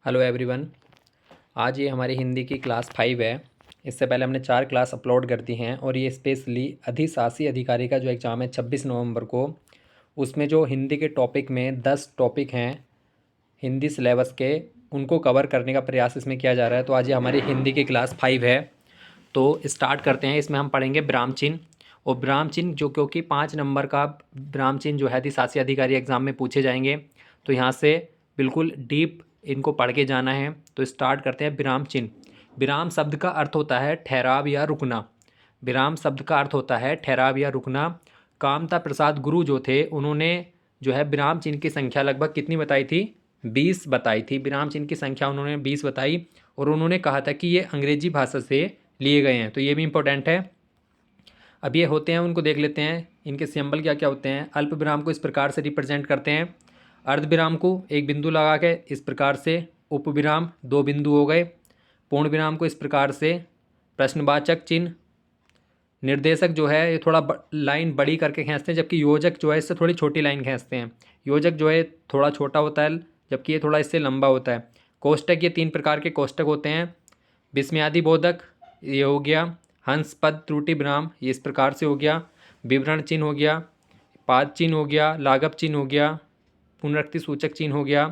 Hello everyone. आज ये हमारी हिंदी की क्लास 5 है। इससे पहले हमने 4 क्लास अपलोड कर दी हैं और ये स्पेशली अधिशासी अधिकारी का जो एग्ज़ाम है 26 नवंबर को, उसमें जो हिंदी के टॉपिक में 10 टॉपिक हैं हिंदी सिलेबस के, उनको कवर करने का प्रयास इसमें किया जा रहा है। तो आज ये हमारी हिंदी की क्लास 5 है। तो स्टार्ट करते हैं। इसमें हम पढ़ेंगे विराम चिन्ह। और विराम चिन्ह जो क्योंकि 5 नंबर का विराम चिन्ह जो है अधिशासी अधिकारी एग्ज़ाम में पूछे जाएंगे, तो यहाँ से बिल्कुल डीप इनको पढ़ के जाना है। तो स्टार्ट करते हैं। विराम चिन्ह। विराम शब्द का अर्थ होता है ठहराव या रुकना। विराम शब्द का अर्थ होता है ठहराव या रुकना। कामता प्रसाद गुरु जो थे, उन्होंने जो है विराम चिन्ह की संख्या लगभग कितनी बताई थी? 20 बताई थी। विराम चिन्ह की संख्या उन्होंने 20 बताई और उन्होंने कहा था कि ये अंग्रेजी भाषा से लिए गए हैं। तो ये भी इंपॉर्टेंट है। अब ये होते हैं, उनको देख लेते हैं। इनके सिंबल क्या क्या होते हैं। अल्प विराम को इस प्रकार से रिप्रेजेंट करते हैं। अर्ध विराम को एक बिंदु लगा के इस प्रकार से। उप विराम 2 बिंदु हो गए। पूर्ण विराम को इस प्रकार से। प्रश्नवाचक चिन्ह। निर्देशक जो है ये थोड़ा लाइन बड़ी करके खींचते हैं, जबकि योजक जो है इससे थोड़ी छोटी लाइन खींचते हैं। योजक जो है थोड़ा छोटा होता है, जबकि ये थोड़ा इससे लंबा होता है। कोष्टक, ये 3 प्रकार के कोष्टक होते हैं। विस्मयादि बोधक ये हो गया। हंस पद त्रुटि विराम ये इस प्रकार से हो गया। विवरण चिन्ह हो गया। पाद चिन्ह हो गया। लाघव चिन्ह हो गया। पुनरुक्ति सूचक चिन्ह हो गया।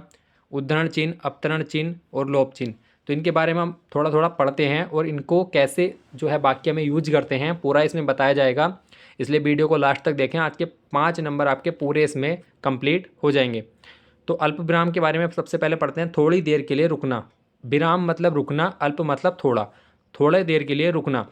उद्धरण चिन्ह, अवतरण चिन्ह और लोप चिन्ह। तो इनके बारे में हम थोड़ा थोड़ा पढ़ते हैं और इनको कैसे जो है वाक्य में यूज करते हैं पूरा इसमें बताया जाएगा। इसलिए वीडियो को लास्ट तक देखें। आज के 5 नंबर आपके पूरे इसमें कंप्लीट हो जाएंगे। तो अल्प विराम के बारे में सबसे पहले पढ़ते हैं। थोड़ी देर के लिए रुकना। विराम मतलब रुकना, अल्प मतलब थोड़ा, थोड़े देर के लिए रुकना।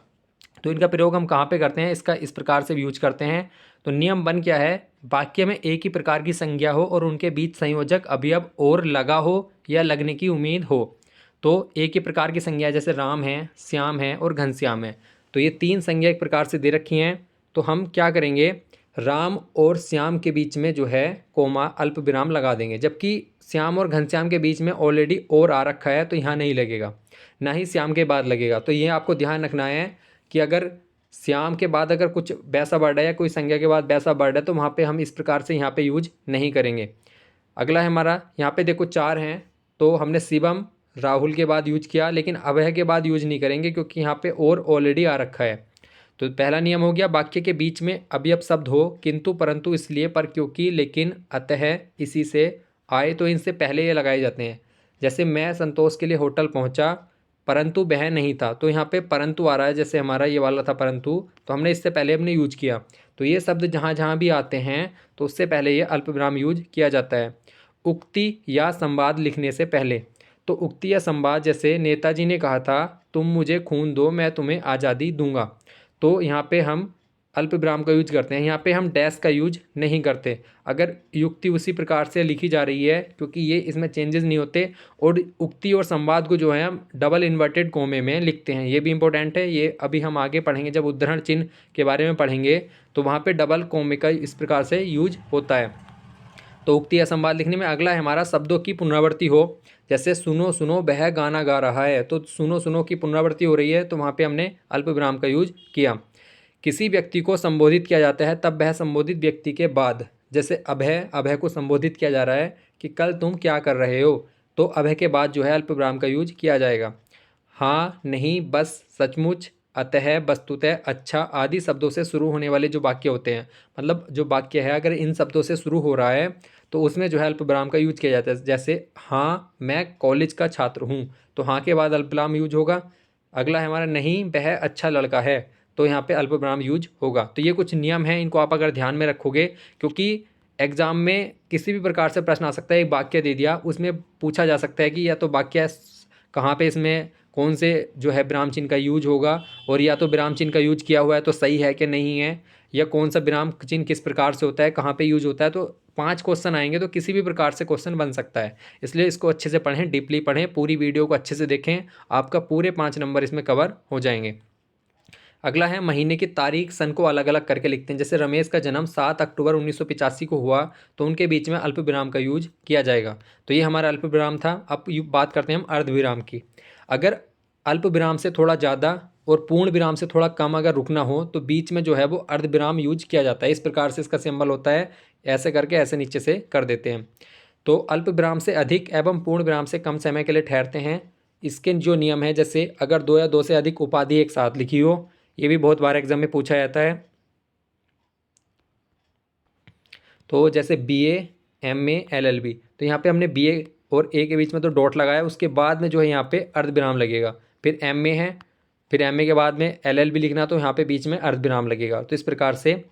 तो इनका प्रयोग हम कहाँ पे करते हैं? इसका इस प्रकार से यूज करते हैं। तो नियम 1 क्या है? वाक्य में एक ही प्रकार की संज्ञा हो और उनके बीच संयोजक अवयव और लगा हो या लगने की उम्मीद हो। तो एक ही प्रकार की संज्ञा जैसे राम है, श्याम है और घनश्याम है। तो ये 3 संज्ञा एक प्रकार से दे रखी हैं। तो हम क्या करेंगे? राम और श्याम के बीच में जो है कोमा अल्प विराम लगा देंगे, जबकि श्याम और घनश्याम के बीच में ऑलरेडी और आ रखा है, तो यहाँ नहीं लगेगा, ना ही श्याम के बाद लगेगा। तो ये आपको ध्यान रखना है कि अगर श्याम के बाद अगर कुछ वैसा वर्ड है या कोई संज्ञा के बाद वैसा वर्ड है, तो वहाँ पे हम इस प्रकार से यहाँ पे यूज नहीं करेंगे। अगला है हमारा, यहाँ पे देखो 4 हैं, तो हमने शिवम राहुल के बाद यूज किया, लेकिन अभय के बाद यूज नहीं करेंगे क्योंकि यहाँ पे और ऑलरेडी आ रखा है। तो पहला नियम हो गया, वाक्य के बीच में अवयव शब्द हो, किंतु परंतु इसलिए पर क्योंकि लेकिन अतः इसी से आए, तो इनसे पहले ये लगाए जाते हैं। जैसे मैं संतोष के लिए होटल पहुंचा परंतु वह नहीं था, तो यहाँ पे परंतु आ रहा है, जैसे हमारा ये वाला था परंतु, तो हमने इससे पहले हमने यूज किया। तो ये शब्द जहाँ जहाँ भी आते हैं तो उससे पहले ये अल्प विराम यूज किया जाता है। उक्ति या संवाद लिखने से पहले। तो उक्ति या संवाद, जैसे नेताजी ने कहा था तुम मुझे खून दो मैं तुम्हें आज़ादी दूंगा, तो यहाँ पे हम अल्प विराम का यूज करते हैं। यहाँ पे हम डैश का यूज नहीं करते अगर युक्ति उसी प्रकार से लिखी जा रही है, क्योंकि ये इसमें चेंजेस नहीं होते। और उक्ति और संवाद को जो है हम डबल इन्वर्टेड कोमे में लिखते हैं, ये भी इंपॉर्टेंट है। ये अभी हम आगे पढ़ेंगे, जब उद्धरण चिन्ह के बारे में पढ़ेंगे तो वहाँ पे डबल कोमे का इस प्रकार से यूज होता है। तो उक्ति या संवाद लिखने में अगला है हमारा शब्दों की पुनरावृत्ति हो। जैसे सुनो सुनो वह गाना गा रहा है, तो सुनो सुनो की पुनरावृत्ति हो रही है, तो वहाँ पे हमने अल्प विराम का यूज किया। किसी व्यक्ति को संबोधित किया जाता है तब वह संबोधित व्यक्ति के बाद, जैसे अभय, अभय को संबोधित किया जा रहा है कि कल तुम क्या कर रहे हो, तो अभय के बाद जो है अल्प विराम का यूज किया जाएगा। हाँ, नहीं, बस, सचमुच, अतः, वस्तुतः, अच्छा आदि शब्दों से शुरू होने वाले जो वाक्य होते हैं, मतलब जो वाक्य है अगर इन शब्दों से शुरू हो रहा है तो उसमें जो है अल्प विराम का यूज किया जाता है। जैसे हाँ मैं कॉलेज का छात्र हूँ, तो हाँ के बाद अल्प विराम यूज होगा। अगला है हमारा, नहीं वह अच्छा लड़का है, तो यहाँ पे अल्प विराम यूज होगा। तो ये कुछ नियम हैं, इनको आप अगर ध्यान में रखोगे, क्योंकि एग्जाम में किसी भी प्रकार से प्रश्न आ सकता है। एक वाक्य दे दिया, उसमें पूछा जा सकता है कि या तो वाक्य कहाँ पे इसमें कौन से जो है विराम चिन्ह का यूज होगा, और या तो विराम चिन्ह का यूज किया हुआ है तो सही है कि नहीं है, या कौन सा विराम चिन्ह किस प्रकार से होता है, कहाँ पे यूज होता है। तो 5 क्वेश्चन आएंगे, तो किसी भी प्रकार से क्वेश्चन बन सकता है। इसलिए इसको अच्छे से पढ़ें, डीपली पढ़ें, पूरी वीडियो को अच्छे से देखें, आपका पूरे 5 नंबर इसमें कवर हो जाएंगे। अगला है महीने की तारीख सन को अलग अलग करके लिखते हैं। जैसे रमेश का जन्म 7 अक्टूबर 1985 को हुआ, तो उनके बीच में अल्प विराम का यूज किया जाएगा। तो ये हमारा अल्प विराम था। अब बात करते हैं हम अर्ध विराम की। अगर अल्प विराम से थोड़ा ज़्यादा और पूर्ण विराम से थोड़ा कम अगर रुकना हो, तो बीच में जो है वो अर्ध विराम यूज किया जाता है। इस प्रकार से इसका सिंबल होता है, ऐसे करके ऐसे नीचे से कर देते हैं। तो अल्प विराम से अधिक एवं पूर्ण विराम से कम समय के लिए ठहरते हैं। इसके जो नियम है, जैसे अगर दो या दो से अधिक उपाधि एक साथ लिखी हो, ये भी बहुत बार एग्जाम में पूछा जाता है। तो जैसे BA, MA, LLB, तो यहाँ पे हमने BA और A के बीच में तो डॉट लगाया, उसके बाद में जो है यहाँ पे अर्धविराम लगेगा। फिर MA है, फिर MA के बाद में LLB लिखना, तो यहाँ पे बीच में अर्धविराम लगेगा। तो इस प्रकार से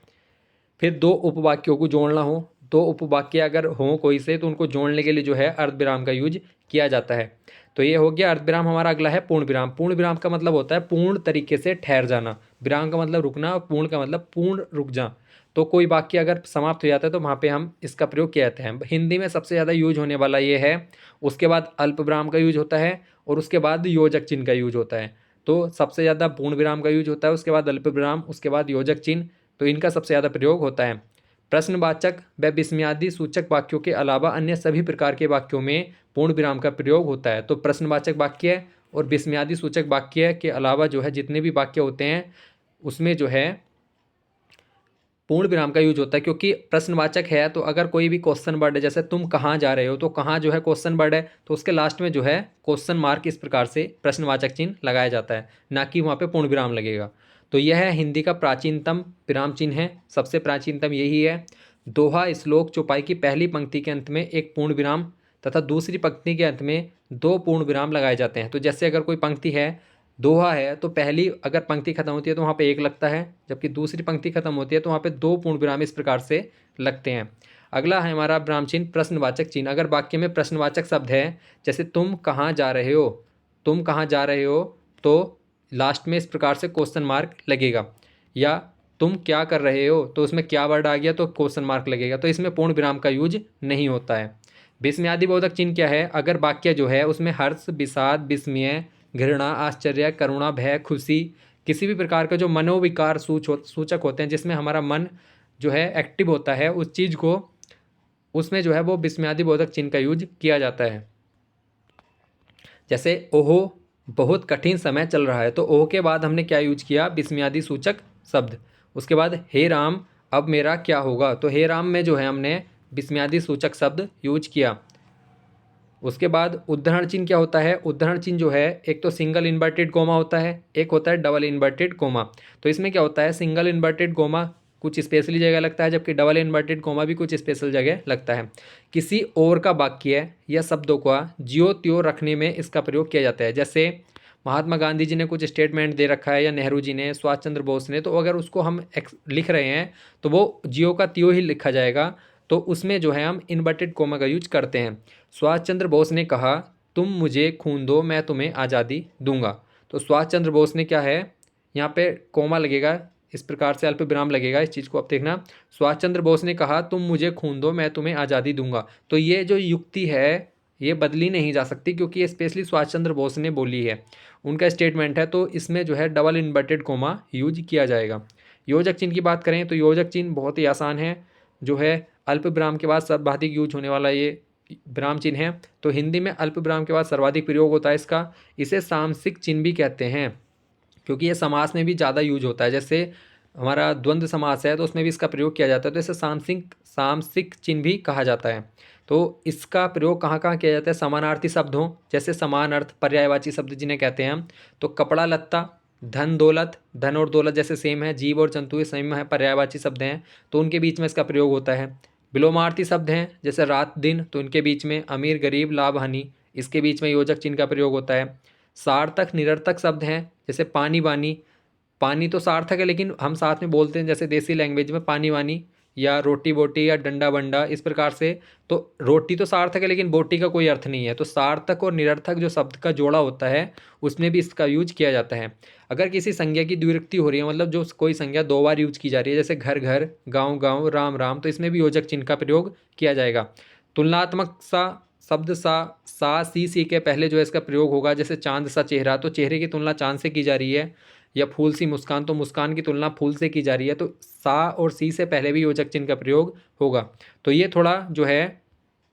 फिर दो उपवाक्यों को जोड़ना हो, दो उपवाक्य अगर हों कोई से, तो उनको जोड़ने के लिए जो है अर्धविराम का यूज किया जाता है। तो ये हो गया अर्धविराम। हमारा अगला है पूर्ण विराम। पूर्ण विराम का मतलब होता है पूर्ण तरीके से ठहर जाना। विराम का मतलब रुकना और पूर्ण का मतलब पूर्ण रुक जा। तो कोई वाक्य अगर समाप्त हो जाता है तो वहाँ पे हम इसका प्रयोग किया जाता है। हिंदी में सबसे ज़्यादा यूज होने वाला ये है। उसके बाद अल्प विराम का यूज होता है और उसके बाद योजक चिन्ह का यूज होता है। तो सबसे ज़्यादा पूर्ण विराम का यूज होता है, उसके बाद अल्प विराम, उसके बाद योजक चिन्ह, तो इनका सबसे ज़्यादा प्रयोग होता है। प्रश्नवाचक व विस्मयादि सूचक वाक्यों के अलावा अन्य सभी प्रकार के वाक्यों में पूर्ण विराम का प्रयोग होता है। तो प्रश्नवाचक वाक्य और विस्मयादि सूचक वाक्य के अलावा जो है जितने भी वाक्य होते हैं उसमें जो है पूर्ण विराम का यूज होता है, क्योंकि प्रश्नवाचक है तो अगर कोई भी क्वेश्चन वर्ड है, जैसे तुम कहाँ जा रहे हो, तो कहाँ जो है क्वेश्चन वर्ड है, तो उसके लास्ट में जो है क्वेश्चन मार्क इस प्रकार से प्रश्नवाचक चिन्ह लगाया जाता है, ना कि वहाँ पे पूर्ण विराम लगेगा। तो यह है हिंदी का प्राचीनतम विराम चिन्ह है, सबसे प्राचीनतम यही है। दोहा, श्लोक, चौपाई की पहली पंक्ति के अंत में एक पूर्ण विराम तथा दूसरी पंक्ति के अंत में दो पूर्ण विराम लगाए जाते हैं। तो जैसे अगर कोई पंक्ति है, दोहा है, तो पहली अगर पंक्ति खत्म होती है तो वहाँ पे एक लगता है, जबकि दूसरी पंक्ति खत्म होती है तो वहाँ पे दो पूर्ण विराम इस प्रकार से लगते हैं। अगला है हमारा विराम चिन्ह प्रश्नवाचक चिन्ह। अगर वाक्य में प्रश्नवाचक शब्द है, जैसे तुम कहाँ जा रहे हो, तुम कहाँ जा रहे हो, तो लास्ट में इस प्रकार से क्वेश्चन मार्क लगेगा। या तुम क्या कर रहे हो, तो उसमें क्या वर्ड आ गया तो क्वेश्चन मार्क लगेगा। तो इसमें पूर्ण विराम का यूज नहीं होता है। विस्मयादि बोधक चिन्ह क्या है? अगर वाक्य जो है उसमें हर्ष, विषाद, विस्मय, घृणा, आश्चर्य, करुणा, भय, खुशी, किसी भी प्रकार का जो मनोविकार सूचक होते हैं, जिसमें हमारा मन जो है एक्टिव होता है उस चीज़ को, उसमें जो है वो विस्मयादि बोधक चिन्ह का यूज किया जाता है। जैसे ओहो बहुत कठिन समय चल रहा है, तो ओह के बाद हमने क्या यूज किया? विस्मयादि सूचक शब्द। उसके बाद हे राम अब मेरा क्या होगा, तो हे राम में जो है हमने विस्मयादि सूचक शब्द यूज किया। उसके बाद उद्धरण चिन्ह क्या होता है? उद्धरण चिन्ह जो है एक तो सिंगल इन्वर्टेड कोमा होता है, एक होता है डबल इन्वर्टेड कोमा। तो इसमें क्या होता है, सिंगल इन्वर्टेड कोमा कुछ स्पेशली जगह लगता है, जबकि डबल इन्वर्टेड कोमा भी कुछ स्पेशल जगह लगता है। किसी और का वाक्य या शब्दों का ज्यो त्यों रखने में इसका प्रयोग किया जाता है। जैसे महात्मा गांधी जी ने कुछ स्टेटमेंट दे रखा है, या नेहरू जी ने, सुभाष चंद्र बोस ने, तो अगर उसको हम लिख रहे हैं तो वो ज्यो का त्यों ही लिखा जाएगा। तो उसमें जो है हम इन्वर्टेड कोमा का यूज करते हैं। सुभाष चंद्र बोस ने कहा तुम मुझे खून दो मैं तुम्हें आज़ादी दूंगा। तो सुभाष चंद्र बोस ने क्या है, यहाँ पे कोमा लगेगा, इस प्रकार से अल्प विराम लगेगा। इस चीज़ को आप देखना, सुभाष चंद्र बोस ने कहा तुम मुझे खून दो मैं तुम्हें आज़ादी दूंगा। तो ये जो युक्ति है ये बदली नहीं जा सकती, क्योंकि ये स्पेशली सुभाष चंद्र बोस ने बोली है, उनका स्टेटमेंट है। तो इसमें जो है डबल इन्वर्टेड कोमा यूज किया जाएगा। योजक चिन्ह की बात करें तो योजक चिन्ह बहुत ही आसान है, जो है अल्प विराम के बाद सर्वाधिक यूज होने वाला ये विराम चिन्ह है। तो हिंदी में अल्प विराम के बाद सर्वाधिक प्रयोग होता है इसका। इसे सामसिक चिन्ह भी कहते हैं, क्योंकि ये समास में भी ज़्यादा यूज होता है। जैसे हमारा द्वंद्व समास है तो उसमें भी इसका प्रयोग किया जाता है, तो इसे सामसिक चिन्ह भी कहा जाता है। तो इसका प्रयोग कहाँ कहाँ किया जाता है? समानार्थी शब्द हों, जैसे समान अर्थ पर्यायवाची शब्द जिन्हें कहते हैं हम, तो कपड़ा लत्ता, धन दौलत, धन और दौलत जैसे सेम है, जीव और जंतु ये सेम है, पर्यायवाची शब्द हैं, तो उनके बीच में इसका प्रयोग होता है। विलोमार्थी शब्द हैं जैसे रात दिन, तो इनके बीच में अमीर गरीब लाभ हानि, इसके बीच में योजक चिन्ह का प्रयोग होता है। सार्थक निरर्थक शब्द हैं जैसे पानी वानी, पानी तो सार्थक है लेकिन हम साथ में बोलते हैं जैसे देसी लैंग्वेज में पानी वानी, या रोटी बोटी या डंडा बंडा, इस प्रकार से। तो रोटी तो सार्थक है लेकिन बोटी का कोई अर्थ नहीं है। तो सार्थक और निरर्थक जो शब्द का जोड़ा होता है उसमें भी इसका यूज किया जाता है। अगर किसी संज्ञा की द्विरुक्ति हो रही है, मतलब जो कोई संज्ञा दो बार यूज की जा रही है, जैसे घर घर, गाँव गाँव, राम राम, तो इसमें भी योजक चिन्ह का प्रयोग किया जाएगा। तुलनात्मक सा शब्द सा सी के पहले जो है इसका प्रयोग होगा, जैसे चांद सा चेहरा, तो चेहरे की तुलना चांद से की जा रही है। या फूल सी मुस्कान, तो मुस्कान की तुलना फूल से की जा रही है। तो सा और सी से पहले भी योजक चिन्ह का प्रयोग होगा। तो ये थोड़ा जो है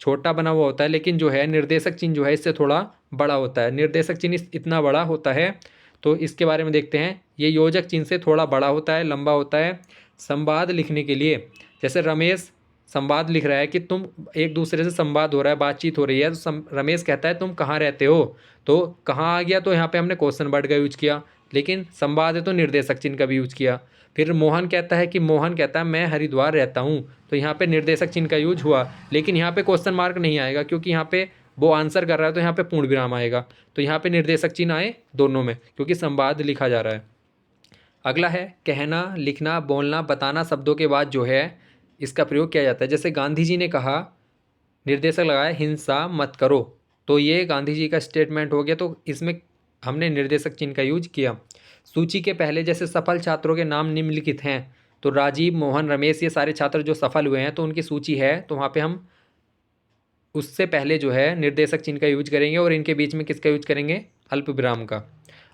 छोटा बना हुआ होता है, लेकिन जो है निर्देशक चिन्ह जो है इससे थोड़ा बड़ा होता है। निर्देशक चिन्ह इतना बड़ा होता है, तो इसके बारे में देखते हैं। ये योजक चिन्ह से थोड़ा बड़ा होता है, लंबा होता है। संवाद लिखने के लिए, जैसे रमेश संवाद लिख रहा है कि तुम एक दूसरे से संवाद हो रहा है, बातचीत हो रही है, तो रमेश कहता है तुम कहाँ रहते हो, तो कहाँ आ गया, तो यहाँ पे हमने क्वेश्चन वर्ड का यूज किया, लेकिन संवाद है तो निर्देशक चिन्ह का भी यूज किया। फिर मोहन कहता है कि मोहन कहता है मैं हरिद्वार रहता हूँ, तो यहाँ पे निर्देशक चिन्ह का यूज हुआ, लेकिन यहाँ पे क्वेश्चन मार्क नहीं आएगा क्योंकि यहाँ पे वो आंसर कर रहा है, तो यहाँ पे पूर्ण विराम आएगा। तो यहाँ पे निर्देशक चिन्ह आए दोनों में क्योंकि संवाद लिखा जा रहा है। अगला है कहना, लिखना, बोलना, बताना शब्दों के बाद जो है इसका प्रयोग किया जाता है। जैसे गांधी जी ने कहा, निर्देशक लगाया हिंसा मत करो, तो ये गांधी जी का स्टेटमेंट हो गया, तो इसमें हमने निर्देशक चिन्ह का यूज किया। सूची के पहले जैसे सफल छात्रों के नाम निम्नलिखित हैं, तो राजीव, मोहन, रमेश, ये सारे छात्र जो सफल हुए हैं तो उनकी सूची है, तो वहाँ पे हम उससे पहले जो है निर्देशक चिन्ह का यूज करेंगे और इनके बीच में किसका यूज करेंगे, अल्प विराम का।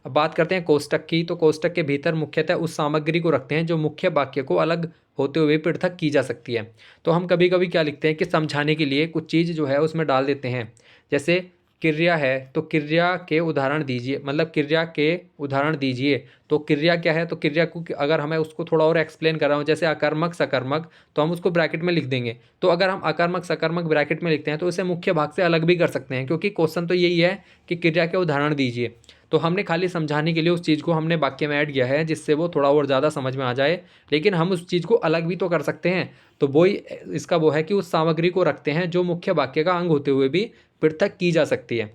अब बात करते हैं कोष्टक की, तो कोष्टक के भीतर मुख्यतः उस सामग्री को रखते हैं जो मुख्य वाक्य को अलग होते हुए पृथक की जा सकती है। तो हम कभी कभी क्या लिखते हैं कि समझाने के लिए कुछ चीज़ जो है उसमें डाल देते हैं। जैसे क्रिया है तो क्रिया के उदाहरण दीजिए, मतलब क्रिया के उदाहरण दीजिए, तो क्रिया क्या है, तो क्रिया को अगर हमें उसको थोड़ा और एक्सप्लेन कर रहा हूँ, जैसे अकर्मक सकर्मक, तो हम उसको ब्रैकेट में लिख देंगे। तो अगर हम अकर्मक सकर्मक ब्रैकेट में लिखते हैं तो उसे मुख्य भाग से अलग भी कर सकते हैं, क्योंकि क्वेश्चन तो यही है कि क्रिया के उदाहरण दीजिए, तो हमने खाली समझाने के लिए उस चीज़ को हमने वाक्य में ऐड किया है जिससे वो थोड़ा और ज़्यादा समझ में आ जाए, लेकिन हम उस चीज़ को अलग भी तो कर सकते हैं। तो वही इसका वो है कि उस सामग्री को रखते हैं जो मुख्य वाक्य का अंग होते हुए भी पृथक की जा सकती है।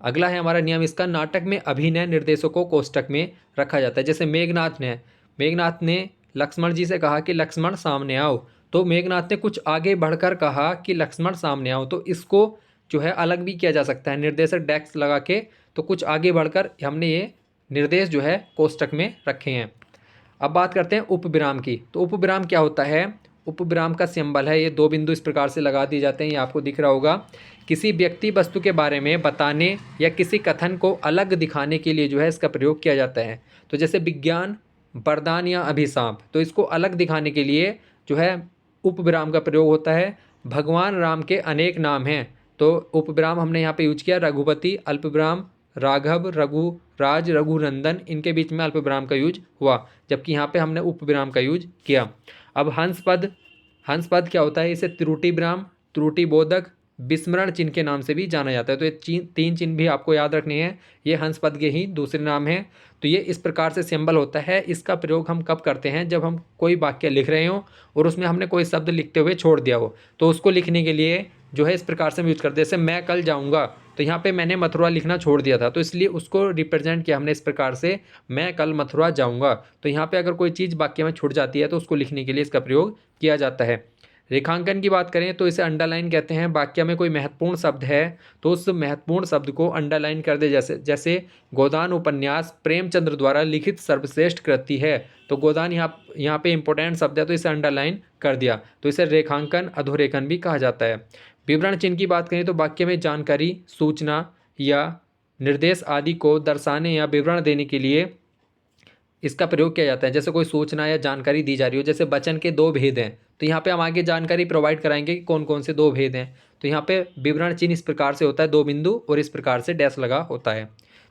अगला है हमारा नियम इसका, नाटक में अभिनय निर्देशों को कोष्टक में रखा जाता है। जैसे मेघनाथ ने लक्ष्मण जी से कहा कि लक्ष्मण सामने आओ, तो मेघनाथ ने कुछ आगे बढ़कर कहा कि लक्ष्मण सामने आओ, तो इसको जो है अलग भी किया जा सकता है निर्देशक डैक्स लगा के, तो कुछ आगे बढ़कर हमने ये निर्देश जो है कोष्टक में रखे हैं। अब बात करते हैं उपविराम की, तो उपविराम क्या होता है, उपविराम का सिंबल है, ये दो बिंदु इस प्रकार से लगा दिए जाते हैं, ये आपको दिख रहा होगा। किसी व्यक्ति वस्तु के बारे में बताने या किसी कथन को अलग दिखाने के लिए जो है इसका प्रयोग किया जाता है। तो जैसे विज्ञान, वरदान या अभिशाप, तो इसको अलग दिखाने के लिए जो है उपविराम का प्रयोग होता है। भगवान राम के अनेक नाम हैं, तो उपविराम हमने यहाँ पे यूज किया, रघुपति अल्पविराम, राघव, रघुराज, रघुनंदन, इनके बीच में अल्पविराम का यूज हुआ, जबकि यहाँ पे हमने उपविराम का यूज किया। अब हंस पद क्या होता है, इसे त्रुटि विराम, त्रुटि बोधक, विस्मरण चिन्ह के नाम से भी जाना जाता है। तो ये तीन चिन्ह भी आपको याद रखने हैं, ये हंस पद के ही दूसरे नाम हैं। तो ये इस प्रकार से सिंबल होता है। इसका प्रयोग हम कब करते हैं, जब हम कोई वाक्य लिख रहे हों और उसमें हमने कोई शब्द लिखते हुए छोड़ दिया हो, तो उसको लिखने के लिए जो है इस प्रकार से हम यूज करते हैं। जैसे मैं कल जाऊँगा, तो यहाँ पे मैंने मथुरा लिखना छोड़ दिया था, तो इसलिए उसको रिप्रेजेंट किया हमने इस प्रकार से, मैं कल मथुरा जाऊँगा। तो यहाँ पे अगर कोई चीज़ वाक्य में छूट जाती है तो उसको लिखने के लिए इसका प्रयोग किया जाता है। रेखांकन की बात करें तो इसे अंडरलाइन कहते हैं। वाक्य में कोई महत्वपूर्ण शब्द है तो उस महत्वपूर्ण शब्द को अंडरलाइन कर दे, जैसे जैसे गोदान उपन्यास प्रेमचंद्र द्वारा लिखित सर्वश्रेष्ठ कृति है, तो गोदान यहाँ पे इंपॉर्टेंट शब्द है तो इसे अंडरलाइन कर दिया, तो इसे रेखांकन अधोरेखन भी कहा जाता है। विवरण चिन्ह की बात करें तो वाक्य में जानकारी, सूचना या निर्देश आदि को दर्शाने या विवरण देने के लिए इसका प्रयोग किया जाता है। जैसे कोई सूचना या जानकारी दी जा रही हो, जैसे वचन के दो भेद हैं, तो यहाँ पे हम आगे जानकारी प्रोवाइड कराएंगे कि कौन कौन से दो भेद हैं। तो यहाँ पे विवरण चिन्ह इस प्रकार से होता है, दो बिंदु और इस प्रकार से डैश लगा होता है,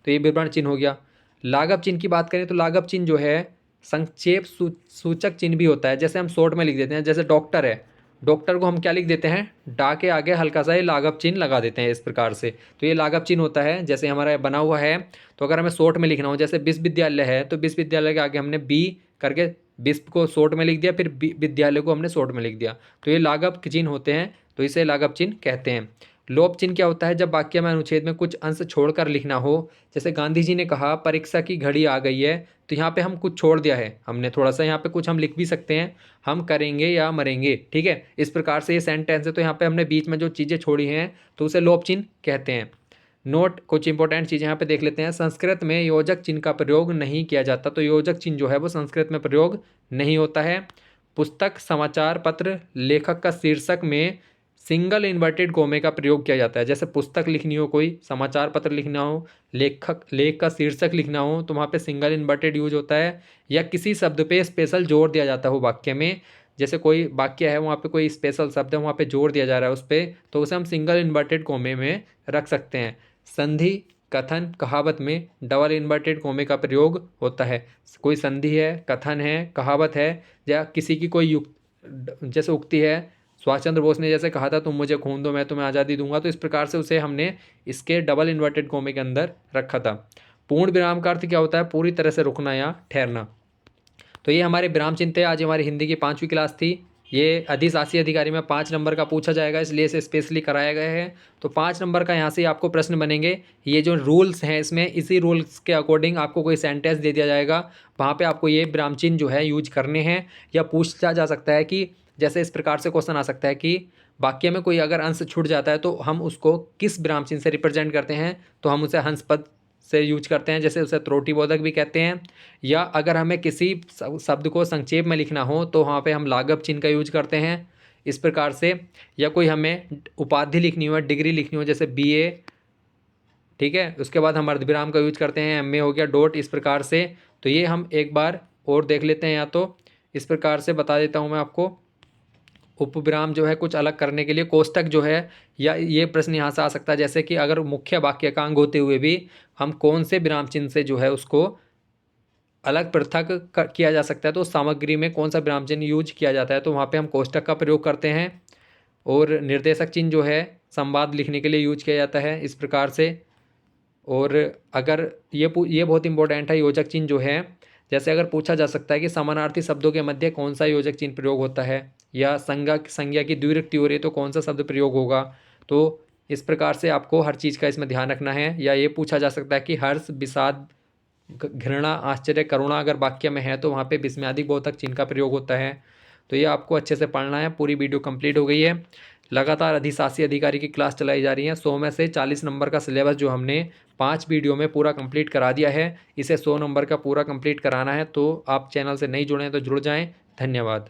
तो ये विवरण चिन्ह हो गया। लाघव चिन्ह की बात करें तो लाघव चिन्ह जो है संक्षेप सूचक चिन्ह भी होता है। जैसे हम शॉर्ट में लिख देते हैं, जैसे डॉक्टर है, डॉक्टर को हम क्या लिख देते हैं, डा के आगे हल्का सा ये लाघव चिन्ह लगा देते हैं इस प्रकार से, तो ये लाघव चिन्ह होता है। जैसे हमारा बना हुआ है, तो अगर हमें शॉर्ट में लिखना हो, जैसे विश्वविद्यालय है तो विश्वविद्यालय के आगे हमने बी करके विश्व को शॉर्ट में लिख दिया, फिर विद्यालय को हमने शॉर्ट में लिख दिया, तो ये लाघव चिन्ह होते हैं, तो इसे लाघव चिन्ह कहते हैं। लोप चिन्ह क्या होता है, जब वाक्य में अनुच्छेद में कुछ अंश छोड़कर लिखना हो, जैसे गांधी जी ने कहा परीक्षा की घड़ी आ गई है, तो यहाँ पे हम कुछ छोड़ दिया है, हमने थोड़ा सा यहाँ पे कुछ हम लिख भी सकते हैं, हम करेंगे या मरेंगे, ठीक है, इस प्रकार से ये सेंटेंस है, तो यहाँ पे हमने बीच में जो चीज़ें छोड़ी हैं तो उसे लोप चिन्ह कहते हैं। नोट, कुछ इंपॉर्टेंट चीज़ें यहाँ पे देख लेते हैं। संस्कृत में योजक चिन्ह का प्रयोग नहीं किया जाता, तो योजक चिन्ह जो है वो संस्कृत में प्रयोग नहीं होता है। पुस्तक, समाचार पत्र, लेखक का शीर्षक में सिंगल इन्वर्टेड कोमे का प्रयोग किया जाता है। जैसे पुस्तक लिखनी हो, कोई समाचार पत्र लिखना हो, लेख का शीर्षक लिखना हो, तो वहाँ पे सिंगल इन्वर्टेड यूज होता है। या किसी शब्द पे स्पेशल जोर दिया जाता हो वाक्य में, जैसे कोई वाक्य है वहाँ पे कोई स्पेशल शब्द है, वहाँ पे जोर दिया जा रहा है उस पर, तो उसे हम सिंगल इन्वर्टेड कोमे में रख सकते हैं। संधि, कथन, कहावत में डबल इन्वर्टेड कोमे का प्रयोग होता है। कोई संधि है, कथन है, कहावत है, या किसी की कोई जैसे उक्ति है, सुभाष चंद्र बोस ने जैसे कहा था तुम मुझे खून दो मैं तुम्हें आज़ादी दूंगा, तो इस प्रकार से उसे हमने इसके डबल इन्वर्टेड कॉमे के अंदर रखा था। पूर्ण विराम का अर्थ क्या होता है? पूरी तरह से रुकना या ठहरना। तो ये हमारे विराम चिन्ह थे। आज हमारी हिंदी की 5वीं क्लास थी। ये अधिशासी अधिकारी में 5 नंबर का पूछा जाएगा, इसलिए इसे स्पेशली कराया गया है। तो 5 नंबर का यहाँ से आपको प्रश्न बनेंगे। ये जो रूल्स हैं इसमें, इसी रूल्स के अकॉर्डिंग आपको कोई सेंटेंस दे दिया जाएगा, वहाँ पे आपको ये विराम चिन्ह जो है यूज करने हैं। या पूछा जा सकता है कि जैसे इस प्रकार से क्वेश्चन आ सकता है कि वाक्य में कोई अगर अंश छूट जाता है तो हम उसको किस विराम चिन्ह से रिप्रेजेंट करते हैं, तो हम उसे हंस पद से यूज करते हैं, जैसे उसे त्रुटिबोधक भी कहते हैं। या अगर हमें किसी शब्द को संक्षेप में लिखना हो तो वहाँ पे हम लाघव चिन्ह का यूज करते हैं इस प्रकार से। या कोई हमें उपाधि लिखनी हो, डिग्री लिखनी हो, जैसे BA, ठीक है, उसके बाद हम अर्धविराम का यूज करते हैं, MA हो गया, डॉट, इस प्रकार से। तो ये हम एक बार और देख लेते हैं। या तो इस प्रकार से बता देता हूँ मैं आपको, उपविराम जो है कुछ अलग करने के लिए कोष्टक जो है, या ये प्रश्न यहाँ से आ सकता है जैसे कि अगर मुख्य वाक्य का अंग होते हुए भी हम कौन से विराम चिन्ह से जो है उसको अलग पृथक किया जा सकता है, तो सामग्री में कौन सा विराम चिन्ह यूज किया जाता है, तो वहाँ पे हम कोष्टक का प्रयोग करते हैं। और निर्देशक चिन्ह जो है संवाद लिखने के लिए यूज किया जाता है इस प्रकार से। और अगर ये बहुत इंपॉर्टेंट है, योजक चिन्ह जो है, जैसे अगर पूछा जा सकता है कि समानार्थी शब्दों के मध्य कौन सा योजक चिन्ह प्रयोग होता है, या संज्ञा की द्विरुक्ति हो रही है तो कौन सा शब्द प्रयोग होगा। तो इस प्रकार से आपको हर चीज़ का इसमें ध्यान रखना है। या ये पूछा जा सकता है कि हर्ष, विषाद, घृणा, आश्चर्य, करुणा अगर वाक्य में है तो वहाँ पे विस्मयादिक बोधक चिन्ह का प्रयोग होता है। तो ये आपको अच्छे से पढ़ना है। पूरी वीडियो कंप्लीट हो गई है। लगातार अधिशासी अधिकारी की क्लास चलाई जा रही है। 100 में से 40 नंबर का सिलेबस जो हमने 5 वीडियो में पूरा कंप्लीट करा दिया है, इसे 100 नंबर का पूरा कंप्लीट कराना है। तो आप चैनल से नहीं जुड़े हैं तो जुड़ जाएं। धन्यवाद।